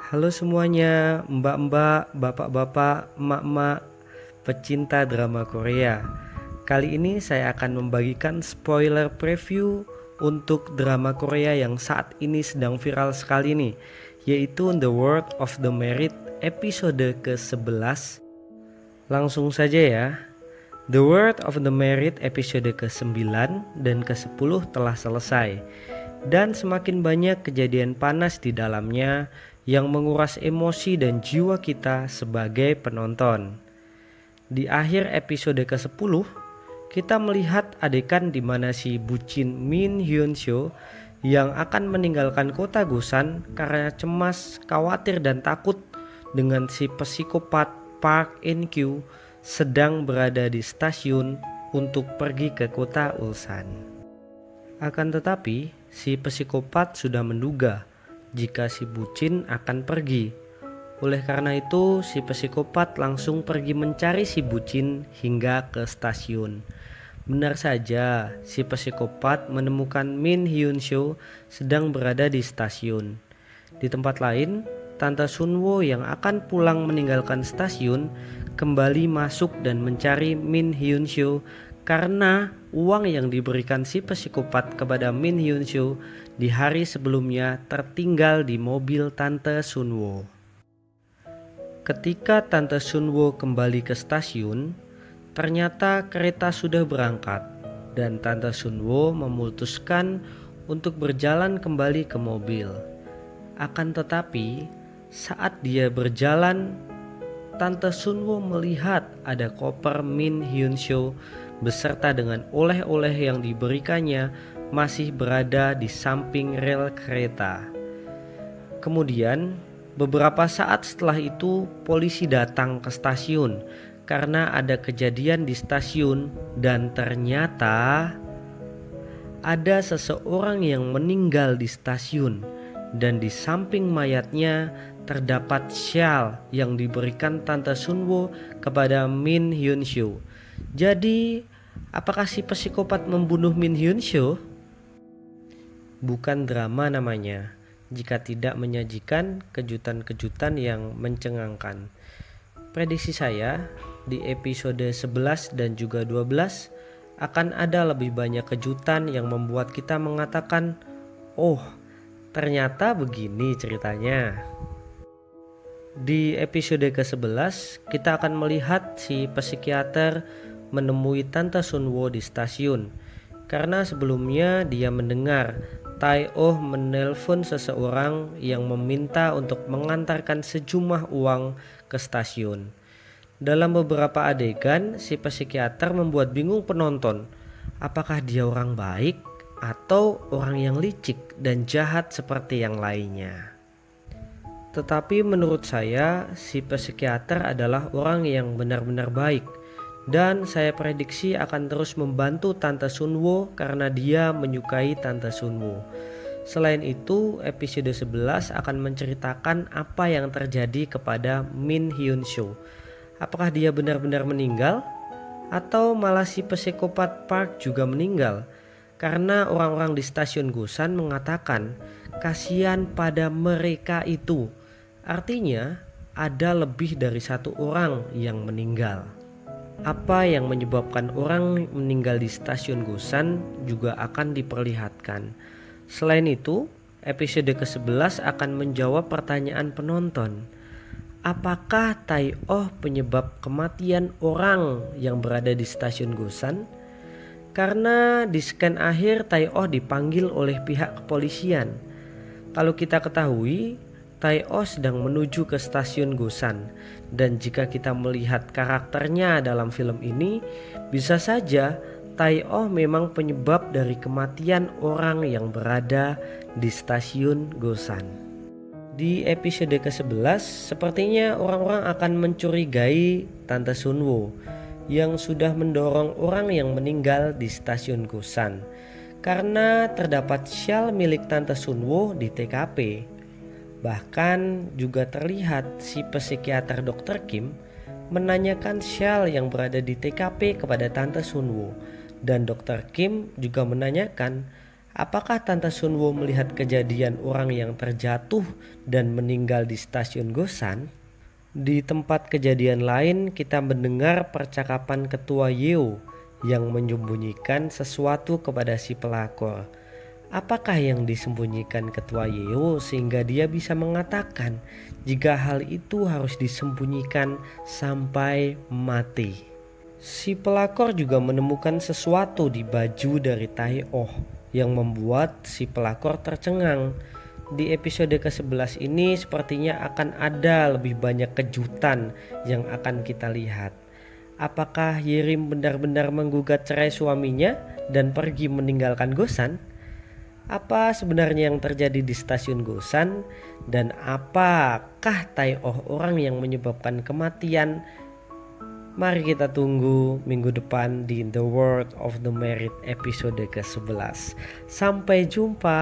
Halo semuanya, mbak-mbak, bapak-bapak, emak-emak, pecinta drama Korea. Kali ini saya akan membagikan spoiler preview untuk drama Korea yang saat ini sedang viral sekali nih, yaitu The World of the Married episode ke-11. Langsung saja ya. The World of the Married episode ke-9 dan ke-10 telah selesai. Dan semakin banyak kejadian panas di dalamnya yang menguras emosi dan jiwa kita sebagai penonton. Di akhir episode ke-10, kita melihat adegan di mana si bucin Min Hyun Seo yang akan meninggalkan kota Busan karena cemas, khawatir dan takut dengan si psikopat Park In Kyu sedang berada di stasiun untuk pergi ke kota Ulsan. Akan tetapi, si psikopat sudah menduga jika si bucin akan pergi. Oleh karena itu, si psikopat langsung pergi mencari si bucin hingga ke stasiun. Benar saja, si psikopat menemukan Min Hyun Seo sedang berada di stasiun. Di tempat lain, Tante Sunwo yang akan pulang meninggalkan stasiun kembali masuk dan mencari Min Hyun Seo karena uang yang diberikan si psikopat kepada Min Hyun Seo di hari sebelumnya tertinggal di mobil Tante Sunwo. Ketika Tante Sunwo kembali ke stasiun, ternyata kereta sudah berangkat dan Tante Sunwo memutuskan untuk berjalan kembali ke mobil. Akan tetapi, saat dia berjalan, Tante Sunwo melihat ada koper Min Hyun Seo beserta dengan oleh-oleh yang diberikannya masih berada di samping rel kereta. Kemudian beberapa saat setelah itu polisi datang ke stasiun karena ada kejadian di stasiun dan ternyata ada seseorang yang meninggal di stasiun dan di samping mayatnya terdapat syal yang diberikan Tante Sunwo kepada Min Hyun Seo. Jadi, apakah si psikopat membunuh Min Hyun Seo? Bukan drama namanya, jika tidak menyajikan kejutan-kejutan yang mencengangkan. Prediksi saya, di episode 11 dan juga 12 akan ada lebih banyak kejutan yang membuat kita mengatakan, "Oh, ternyata begini ceritanya." Di episode ke-11, kita akan melihat si psikiater menemui Tante Sunwo di stasiun karena sebelumnya dia mendengar Tae-oh menelpon seseorang yang meminta untuk mengantarkan sejumlah uang ke stasiun. Dalam beberapa adegan, si psikiater membuat bingung penonton. Apakah dia orang baik atau orang yang licik dan jahat seperti yang lainnya? Tetapi menurut saya, si psikiater adalah orang yang benar-benar baik. Dan saya prediksi akan terus membantu Tante Sunwo karena dia menyukai Tante Sunwo. Selain itu, episode 11 akan menceritakan apa yang terjadi kepada Min Hyun Seo. Apakah dia benar-benar meninggal? Atau malah si psikopat Park juga meninggal? Karena orang-orang di stasiun Busan mengatakan kasihan pada mereka itu. Artinya ada lebih dari satu orang yang meninggal. Apa yang menyebabkan orang meninggal di stasiun Busan juga akan diperlihatkan. Selain itu, episode ke-11 akan menjawab pertanyaan penonton. Apakah Tae-oh penyebab kematian orang yang berada di stasiun Busan? Karena di scan akhir Tae-oh dipanggil oleh pihak kepolisian. Kalau kita ketahui, Tae-oh sedang menuju ke stasiun Busan, dan jika kita melihat karakternya dalam film ini, bisa saja Tae-oh memang penyebab dari kematian orang yang berada di stasiun Busan. Di episode ke-11, sepertinya orang-orang akan mencurigai Tante Sunwo yang sudah mendorong orang yang meninggal di stasiun Busan karena terdapat syal milik Tante Sunwo di TKP. Bahkan juga terlihat si psikiater Dr. Kim menanyakan syal yang berada di TKP kepada Tante Sunwo, dan Dr. Kim juga menanyakan Apakah Tante Sunwo melihat kejadian orang yang terjatuh dan meninggal di stasiun Gosan? Di tempat kejadian lain kita mendengar percakapan Ketua Yeo yang menyembunyikan sesuatu kepada si pelakor. Apakah yang disembunyikan Ketua Yeo sehingga dia bisa mengatakan jika hal itu harus disembunyikan sampai mati? Si pelakor juga menemukan sesuatu di baju dari Tai Oh yang membuat si pelakor tercengang. Di episode ke-11 ini sepertinya akan ada lebih banyak kejutan yang akan kita lihat. Apakah Yerim benar-benar menggugat cerai suaminya dan pergi meninggalkan Gosan? Apa sebenarnya yang terjadi di stasiun Gosan? Dan apakah Tai Oh orang yang menyebabkan kematian? Mari kita tunggu minggu depan di The World of the Married episode ke-11. Sampai jumpa.